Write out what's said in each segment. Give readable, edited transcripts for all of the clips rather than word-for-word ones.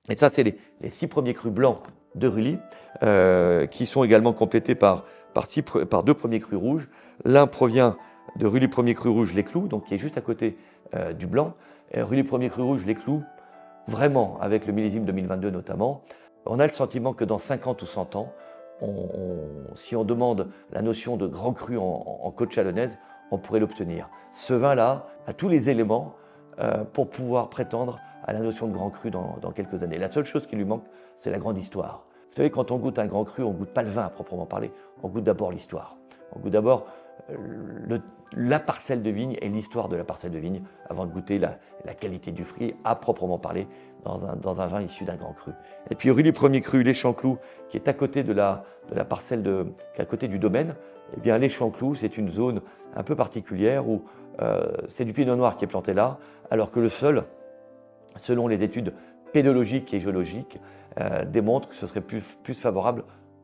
Et ça, c'est les 6 premiers crus blancs de Rully, qui sont également complétés par 2 premiers crus rouges. L'un provient de Rully premier cru rouge Les Clous, donc qui est juste à côté du blanc. Rully premier cru rouge Les Clous, vraiment, avec le millésime 2022 notamment, on a le sentiment que dans 50 ou 100 ans, si on demande la notion de grand cru en côte chalonnaise, on pourrait l'obtenir. Ce vin-là a tous les éléments pour pouvoir prétendre à la notion de grand cru dans quelques années. La seule chose qui lui manque, c'est la grande histoire. Vous savez, quand on goûte un grand cru, on ne goûte pas le vin à proprement parler, on goûte d'abord l'histoire. On goûte d'abord la parcelle de vigne et l'histoire de la parcelle de vigne avant de goûter la qualité du fruit à proprement parler dans un vin issu d'un grand cru. Et puis Rully premier cru, Les Chanclous, qui est à côté de la parcelle qui est à côté du domaine, eh bien Les Chanclous, c'est une zone un peu particulière où c'est du pinot noir qui est planté là, alors que le sol, selon les études pédologiques et géologiques, démontre que ce serait plus favorable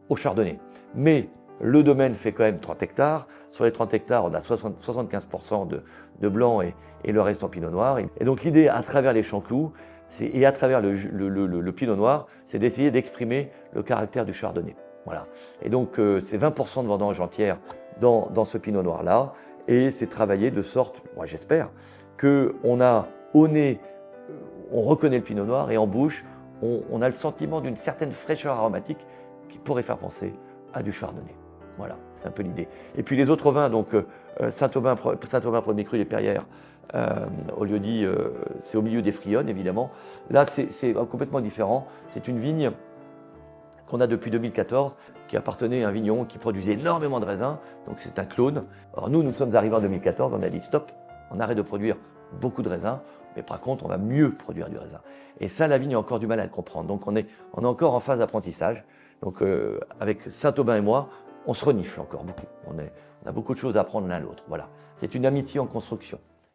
au chardonnay. Mais le domaine fait quand même 30 hectares. Sur les 30 hectares, on a 75% de blanc et le reste en pinot noir. Et donc l'idée, à travers les Chanclous et à travers le pinot noir, c'est d'essayer d'exprimer le caractère du chardonnay. Voilà. Et donc c'est 20% de vendange entière dans ce pinot noir-là. Et c'est travaillé de sorte, moi j'espère, qu'on a au nez, on reconnaît le pinot noir et en bouche, on a le sentiment d'une certaine fraîcheur aromatique qui pourrait faire penser à du chardonnay. Voilà, c'est un peu l'idée. Et puis les autres vins, donc Saint-Aubin premier cru des Perrières, au lieu-dit, c'est au milieu des Frionnes évidemment. Là, c'est complètement différent. C'est une vigne qu'on a depuis 2014, qui appartenait à un vigneron qui produisait énormément de raisins, donc c'est un clone. Alors nous sommes arrivés en 2014, on a dit stop, on arrête de produire beaucoup de raisins, mais par contre, on va mieux produire du raisin. Et ça, la vigne a encore du mal à le comprendre. Donc on est encore en phase d'apprentissage. Donc avec Saint-Aubin et moi, on se renifle encore beaucoup. On a beaucoup de choses à apprendre l'un à l'autre. Voilà, c'est une amitié en construction.